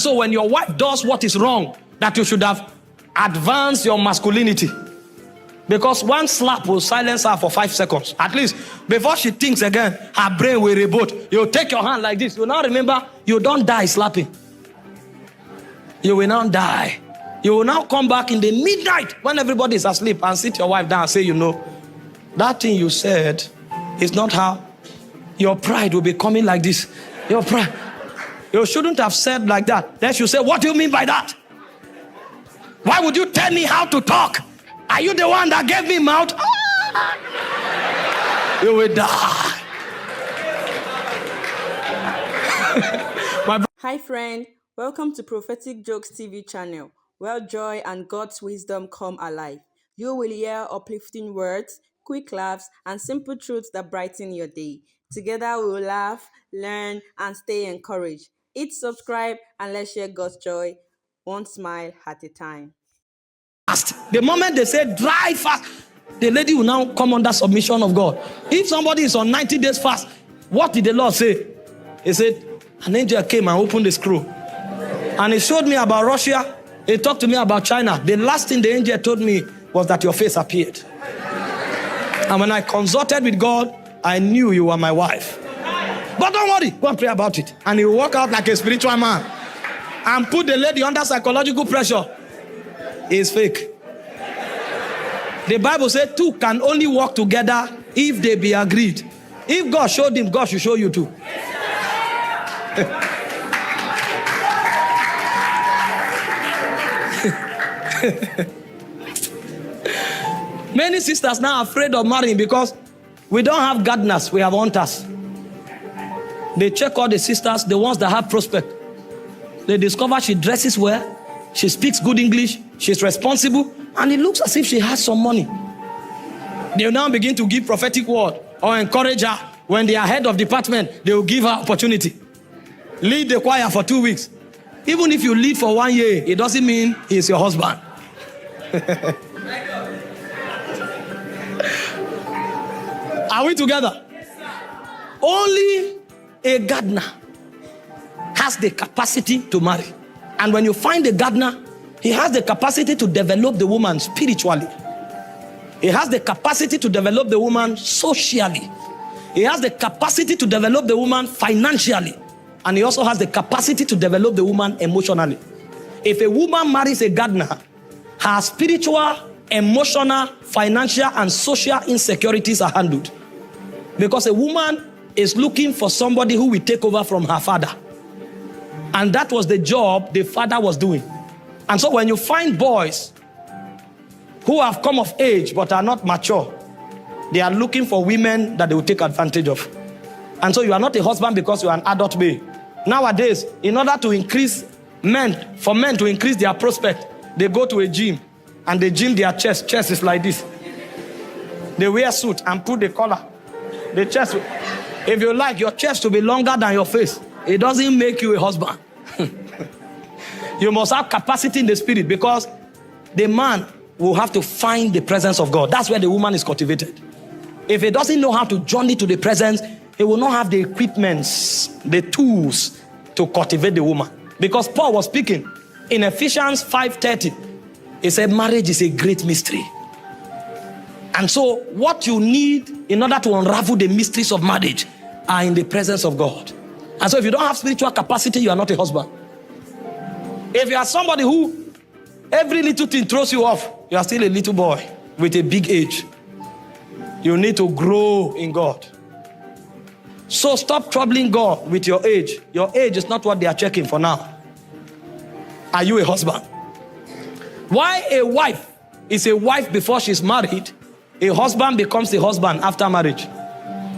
So when your wife does what is wrong, that you should have advanced your masculinity. Because one slap will silence her for 5 seconds. At least before she thinks again, her brain will reboot. You take your hand like this. You now remember, you don't die slapping. You will now die. You will now come back in the midnight when everybody is asleep and sit your wife down and say, you know, that thing you said is not how. Your pride will be coming like this. Your pride. You shouldn't have said like that. Then she'll say, what do you mean by that? Why would you tell me how to talk? Are you the one that gave me mouth? You will die. Hi friend, welcome to Prophetic Jokes TV channel, where joy and God's wisdom come alive. You will hear uplifting words, quick laughs, and simple truths that brighten your day. Together we will laugh, learn, and stay encouraged. Hit subscribe and let's share God's joy, one smile at a time. The moment they say dry fast, the lady will now come under submission of God. If somebody is on 90 days fast, what did the Lord say? He said, an angel came and opened the scroll. And he showed me about Russia. He talked to me about China. The last thing the angel told me was that your face appeared. And when I consulted with God, I knew you were my wife. But don't worry, go and pray about it. And he will walk out like a spiritual man and put the lady under psychological pressure. It's fake. The Bible said two can only work together if they be agreed. If God showed him, God should show you too. Many sisters now are afraid of marrying because we don't have gardeners, we have hunters. They check all the sisters, the ones that have prospect. They discover she dresses well, she speaks good English, she's responsible, and it looks as if she has some money. They will now begin to give prophetic word or encourage her. When they are head of department, they will give her opportunity. Lead the choir for 2 weeks. Even if you lead for 1 year, it doesn't mean he's your husband. Are we together? Yes, sir. Only a gardener has the capacity to marry. And when you find a gardener, he has the capacity to develop the woman spiritually. He has the capacity to develop the woman socially. He has the capacity to develop the woman financially. And he also has the capacity to develop the woman emotionally. If a woman marries a gardener, her spiritual, emotional, financial, and social insecurities are handled. Because a woman is looking for somebody who will take over from her father. And that was the job the father was doing. And so when you find boys who have come of age but are not mature, they are looking for women that they will take advantage of. And so you are not a husband because you are an adult male. Nowadays, in order to increase for men to increase their prospect, they go to a gym and they gym their chest. Chest is like this. They wear suit and put the collar. The chest, if you like your chest to be longer than your face, it doesn't make you a husband. You must have capacity in the spirit, because the man will have to find the presence of God. That's where the woman is cultivated. If he doesn't know how to journey to the presence, he will not have the equipments, the tools to cultivate the woman. Because Paul was speaking in Ephesians 5:30. He said marriage is a great mystery. And so what you need in order to unravel the mysteries of marriage are in the presence of God. And so if you don't have spiritual capacity, you are not a husband. If you are somebody who every little thing throws you off, you are still a little boy with a big age. You need to grow in God. So stop troubling God with your age. Your age is not what they are checking for now. Are you a husband? Why a wife is a wife before she's married, a husband becomes a husband after marriage.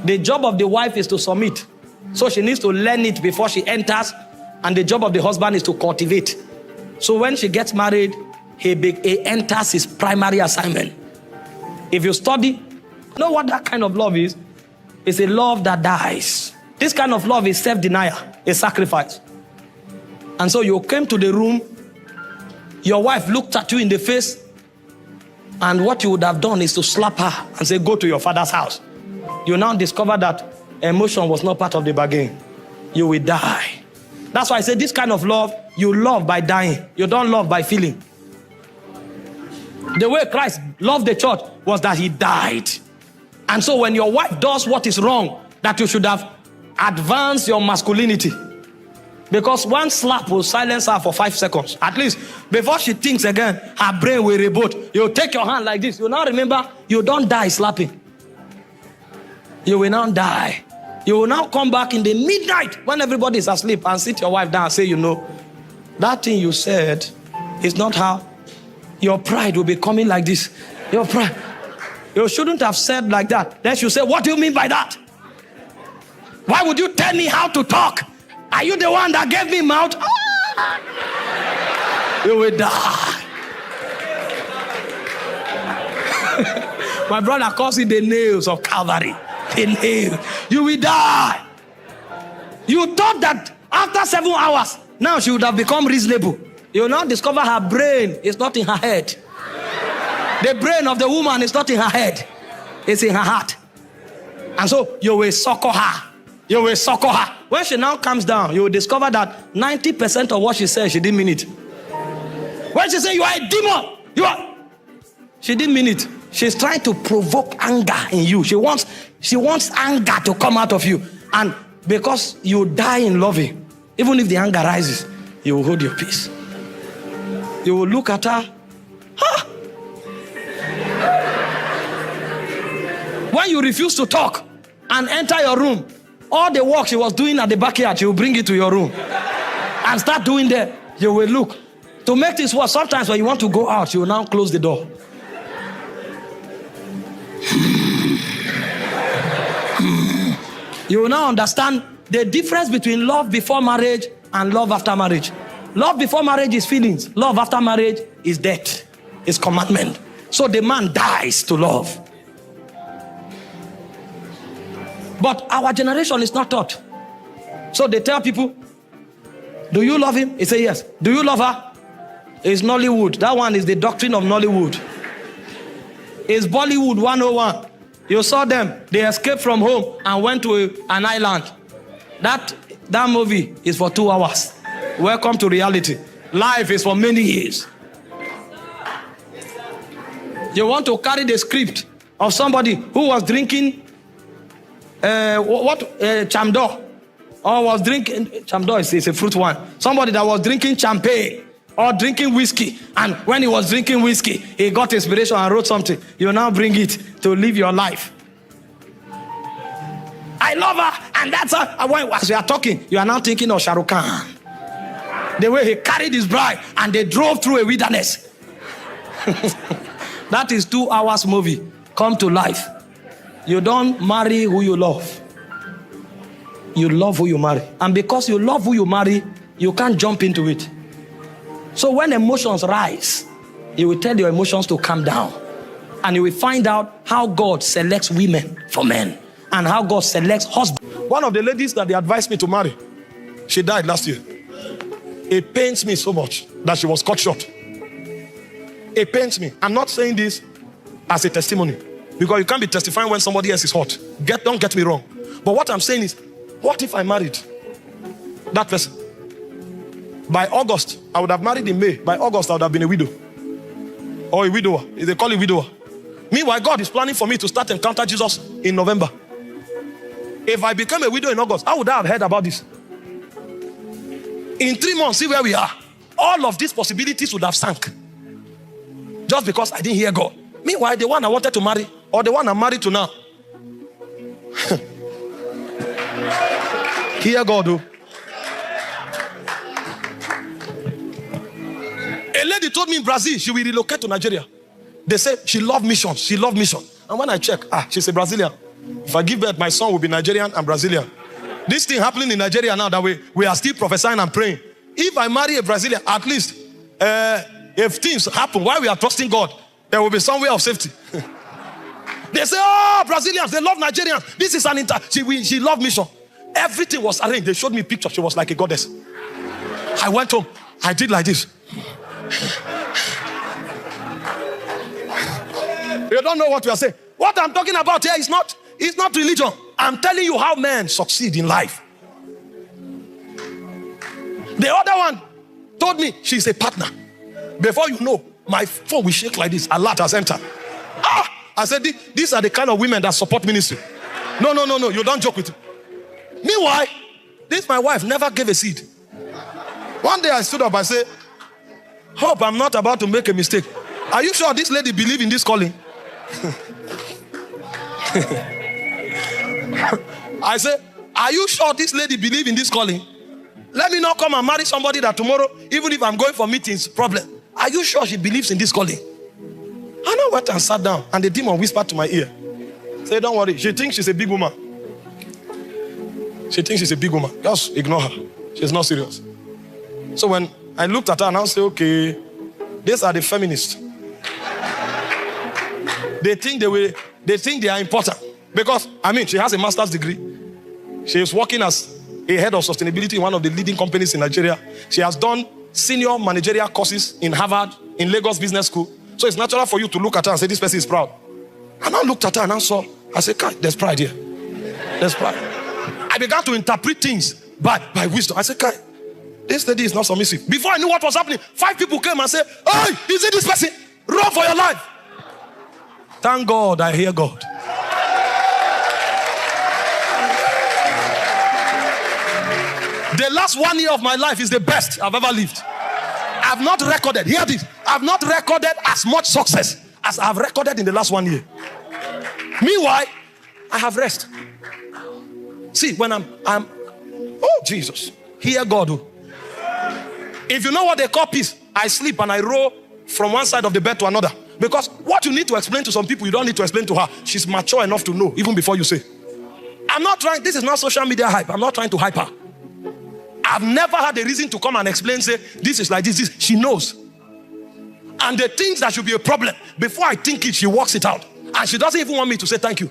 The job of the wife is to submit. So she needs to learn it before she enters. And the job of the husband is to cultivate. So when she gets married, he enters his primary assignment. If you study, you know what that kind of love is? It's a love that dies. This kind of love is self-denial, a sacrifice. And so you came to the room, your wife looked at you in the face, and what you would have done is to slap her and say, go to your father's house. You now discover that emotion was not part of the bargain. You will die. That's why I say this kind of love, you love by dying. You don't love by feeling. The way Christ loved the church was that he died. And so when your wife does what is wrong, that you should have advanced your masculinity. Because one slap will silence her for 5 seconds. At least before she thinks again, her brain will reboot. You take your hand like this. You now remember, you don't die slapping. You will now die. You will now come back in the midnight when everybody is asleep and sit your wife down and say, you know, that thing you said is not how. Your pride will be coming like this. Your pride. You shouldn't have said like that. Then she'll say, what do you mean by that? Why would you tell me how to talk? Are you the one that gave me mouth? You will die. My brother calls it the nails of Calvary. The nails. You will die. You thought that after 7 hours, now she would have become reasonable. You will now discover her brain is not in her head. The brain of the woman is not in her head. It's in her heart. And so you will succor her. You will succor her. When she now comes down, you will discover that 90% of what she said, she didn't mean it. When she said, you are a demon, she didn't mean it. She's trying to provoke anger in you. She wants anger to come out of you. And because you die in loving, even if the anger rises, you will hold your peace. You will look at her. Huh? When you refuse to talk and enter your room, all the work she was doing at the backyard, she will bring it to your room and start doing there. You will look. To make this work, sometimes when you want to go out, you will now close the door. You will now understand the difference between love before marriage and love after marriage. Love before marriage is feelings. Love after marriage is death. It's commandment. So the man dies to love. But our generation is not taught. So they tell people, do you love him? He says yes. Do you love her? It's Nollywood. That one is the doctrine of Nollywood. It's Bollywood 101. You saw them. They escaped from home and went to an island. That movie is for 2 hours. Welcome to reality. Life is for many years. You want to carry the script of somebody who was drinking chamdor, or was drinking chamdor is a fruit one. Somebody that was drinking champagne or drinking whiskey, and when he was drinking whiskey, he got inspiration and wrote something. You now bring it to live your life. I love her, and that's her. As we are talking, you are now thinking of Shah Rukh Khan. The way he carried his bride and they drove through a wilderness. That is 2 hours movie. Come to life. You don't marry who you love. You love who you marry. And because you love who you marry, you can't jump into it. So when emotions rise, you will tell your emotions to calm down. And you will find out how God selects women for men. And how God selects husbands. One of the ladies that they advised me to marry, she died last year. It pains me so much that she was cut short. It pains me. I'm not saying this as a testimony, because you can't be testifying when somebody else is hot. Don't get me wrong. But what I'm saying is, what if I married that person? By August, I would have married in May. By August, I would have been a widow. Or a widower. They call it widower. Meanwhile, God is planning for me to start encounter Jesus in November. If I became a widow in August, how would I have heard about this? In 3 months, see where we are. All of these possibilities would have sunk. Just because I didn't hear God. Meanwhile, the one I wanted to marry, or the one I'm married to now. Hear God, though. A lady told me in Brazil she will relocate to Nigeria. They say she loved missions. She loved mission. And when I check, she's a Brazilian. If I give birth, my son will be Nigerian and Brazilian. This thing happening in Nigeria now, that we are still prophesying and praying. If I marry a Brazilian, at least, if things happen while we are trusting God, there will be some way of safety. They say, oh, Brazilians, they love Nigerians. This is she loved mission. Everything was arranged. They showed me pictures. She was like a goddess. I went home. I did like this. You don't know what we are saying. What I'm talking about here is not religion. I'm telling you how men succeed in life. The other one told me she's a partner. Before you know, my phone will shake like this. Alert has entered. I said, these are the kind of women that support ministry. No, you don't joke with me. Meanwhile, this my wife never gave a seed. One day I stood up and said, hope I'm not about to make a mistake. Are you sure this lady believes in this calling? I said, are you sure this lady believes in this calling? Let me not come and marry somebody that tomorrow, even if I'm going for meetings, problem. Are you sure she believes in this calling? And I went and sat down, and the demon whispered to my ear. Say, don't worry. She thinks she's a big woman. She thinks she's a big woman. Just ignore her. She's not serious. So when I looked at her and I said, okay, these are the feminists. They think they are important. Because, she has a master's degree. She is working as a head of sustainability in one of the leading companies in Nigeria. She has done senior managerial courses in Harvard, in Lagos Business School. So it's natural for you to look at her and say, this person is proud. And I looked at her and I said, God, there's pride here. There's pride. I began to interpret things by wisdom. I said, God, this lady is not submissive. Before I knew what was happening, 5 people came and said, hey, is it this person? Run for your life. Thank God I hear God. The last 1 year of my life is the best I've ever lived. I've not recorded, hear this, I've not recorded as much success as I've recorded in the last 1 year. Meanwhile, I have rest. See, when I'm oh Jesus, hear God. If you know what they call peace, I sleep and I roll from one side of the bed to another. Because what you need to explain to some people, you don't need to explain to her. She's mature enough to know, even before you say. I'm not trying, this is not social media hype. I'm not trying to hype her. I've never had a reason to come and explain, say, this is like this. She knows. And the things that should be a problem, before I think it, she works it out. And she doesn't even want me to say thank you.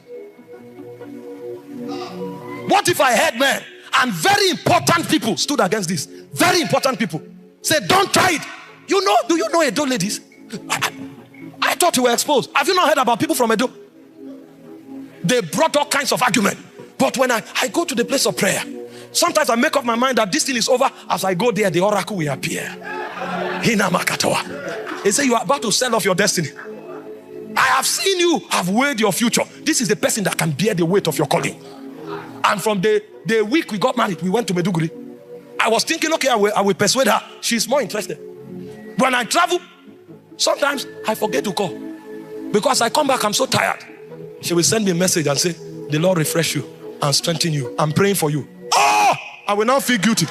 What if I heard men and very important people stood against this? Very important people. Say, don't try it. Do you know Edo ladies? I thought you were exposed. Have you not heard about people from Edo? They brought all kinds of argument. But when I go to the place of prayer, sometimes I make up my mind that this thing is over. As I go there, the oracle will appear. Hina Makatawa. They say you are about to sell off your destiny. I have seen you have weighed your future. This is the person that can bear the weight of your calling. And from the week we got married, we went to Meduguri. I was thinking, okay, I will persuade her. She's more interested. When I travel, sometimes I forget to call. Because I come back, I'm so tired. She will send me a message and say, the Lord refresh you and strengthen you. I'm praying for you. Oh, I will now feel guilty.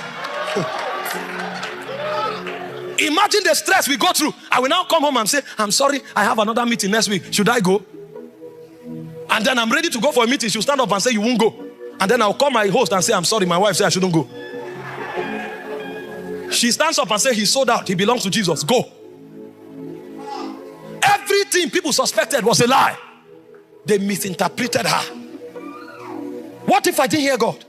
Imagine the stress we go through. I will now come home and say, I'm sorry, I have another meeting next week. Should I go? And then I'm ready to go for a meeting. She'll stand up and say, you won't go. And then I'll call my host and say, I'm sorry, my wife said I shouldn't go. She stands up and says, he's sold out. He belongs to Jesus. Go. Everything people suspected was a lie. They misinterpreted her. What if I didn't hear God?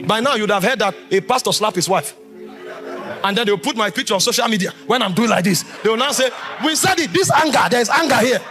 By now you'd have heard that a pastor slapped his wife. And then they'll put my picture on social media. When I'm doing like this, they will now say, we said it, this anger, there's anger here.